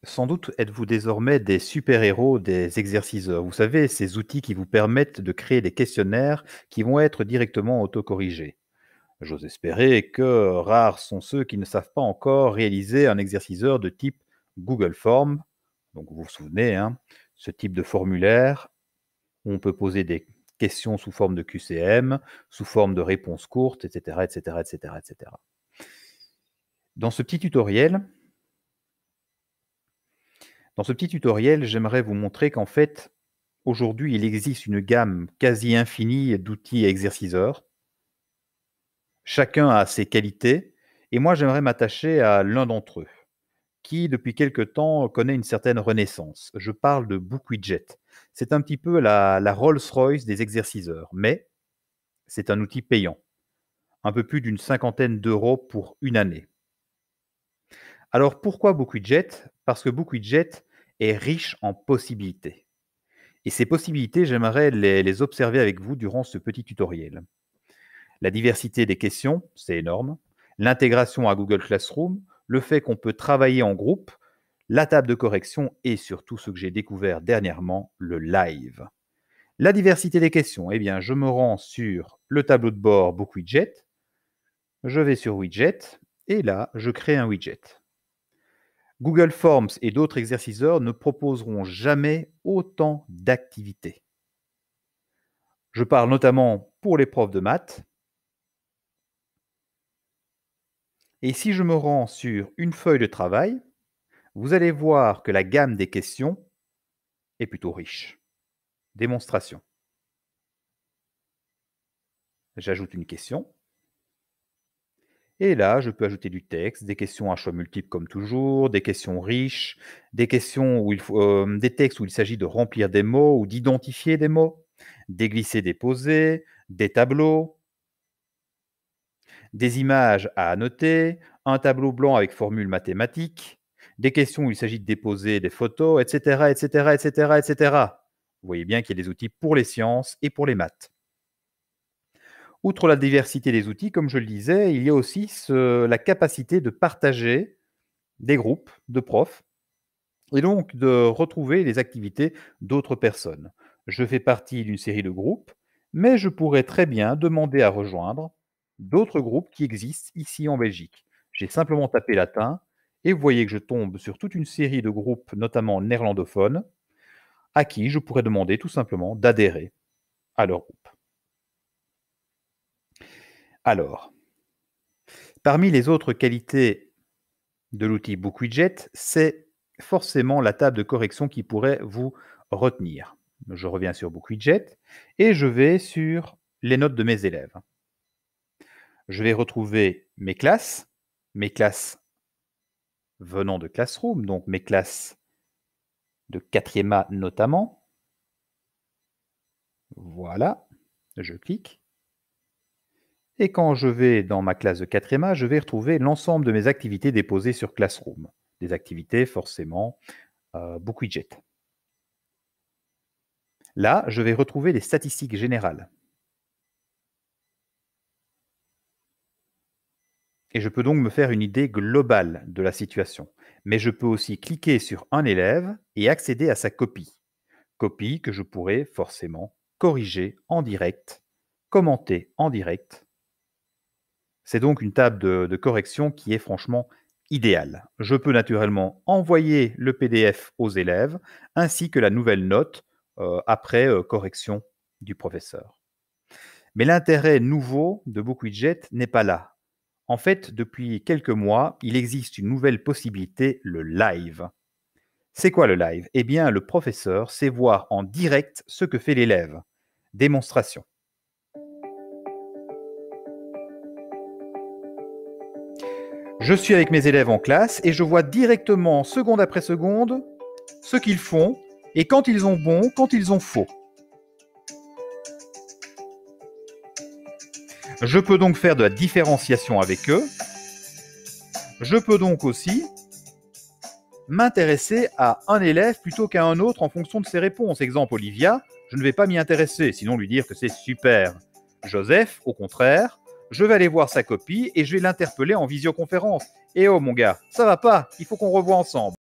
Sans doute êtes-vous désormais des super-héros des exerciceurs. Vous savez, ces outils qui vous permettent de créer des questionnaires qui vont être directement autocorrigés. J'ose espérer que rares sont ceux qui ne savent pas encore réaliser un exerciceur de type Google Form. Donc vous vous souvenez, hein, ce type de formulaire où on peut poser des questions sous forme de QCM, sous forme de réponses courtes, etc., etc., etc., etc. Dans ce petit tutoriel, j'aimerais vous montrer qu'en fait, aujourd'hui, il existe une gamme quasi infinie d'outils exerciceurs. Chacun a ses qualités, et moi, j'aimerais m'attacher à l'un d'entre eux, qui, depuis quelque temps, connaît une certaine renaissance. Je parle de BookWidget. C'est un petit peu la Rolls-Royce des exerciceurs, mais c'est un outil payant. Un peu plus d'une cinquantaine d'euros pour une année. Alors pourquoi BookWidget? Parce que BookWidget est riche en possibilités. Et ces possibilités, j'aimerais les observer avec vous durant ce petit tutoriel. La diversité des questions, c'est énorme. L'intégration à Google Classroom, le fait qu'on peut travailler en groupe, la table de correction et surtout ce que j'ai découvert dernièrement, le live. La diversité des questions, eh bien, je me rends sur le tableau de bord BookWidget, je vais sur Widget et là, je crée un widget. Google Forms et d'autres exerciceurs ne proposeront jamais autant d'activités. Je parle notamment pour les profs de maths. Et si je me rends sur une feuille de travail, vous allez voir que la gamme des questions est plutôt riche. Démonstration. J'ajoute une question. Et là, je peux ajouter du texte, des questions à choix multiples comme toujours, des questions riches, des questions où des textes où il s'agit de remplir des mots ou d'identifier des mots, déglisser, déposer, des tableaux, des images à annoter, un tableau blanc avec formule mathématique, des questions où il s'agit de déposer des photos, etc., etc., etc., etc. Vous voyez bien qu'il y a des outils pour les sciences et pour les maths. Outre la diversité des outils, comme je le disais, il y a aussi la capacité de partager des groupes de profs et donc de retrouver les activités d'autres personnes. Je fais partie d'une série de groupes, mais je pourrais très bien demander à rejoindre d'autres groupes qui existent ici en Belgique. J'ai simplement tapé latin et vous voyez que je tombe sur toute une série de groupes, notamment néerlandophones, à qui je pourrais demander tout simplement d'adhérer à leur groupe. Alors, parmi les autres qualités de l'outil BookWidget, c'est forcément la table de correction qui pourrait vous retenir. Je reviens sur BookWidget et je vais sur les notes de mes élèves. Je vais retrouver mes classes venant de Classroom, donc mes classes de 4e A notamment. Voilà, je clique. Et quand je vais dans ma classe de 4e A, je vais retrouver l'ensemble de mes activités déposées sur Classroom. Des activités forcément BookWidget. Là, je vais retrouver les statistiques générales. Et je peux donc me faire une idée globale de la situation. Mais je peux aussi cliquer sur un élève et accéder à sa copie. Copie que je pourrais forcément corriger en direct, commenter en direct. C'est donc une table de correction qui est franchement idéale. Je peux naturellement envoyer le PDF aux élèves ainsi que la nouvelle note après correction du professeur. Mais l'intérêt nouveau de BookWidget n'est pas là. En fait, depuis quelques mois, il existe une nouvelle possibilité, le live. C'est quoi le live? Eh bien, le professeur sait voir en direct ce que fait l'élève. Démonstration. Je suis avec mes élèves en classe et je vois directement, seconde après seconde, ce qu'ils font et quand ils ont bon, quand ils ont faux. Je peux donc faire de la différenciation avec eux. Je peux donc aussi m'intéresser à un élève plutôt qu'à un autre en fonction de ses réponses. Exemple, Olivia, je ne vais pas m'y intéresser, sinon lui dire que c'est super. Joseph, au contraire, je vais aller voir sa copie et je vais l'interpeller en visioconférence. Eh oh mon gars, ça va pas, il faut qu'on revoie ensemble.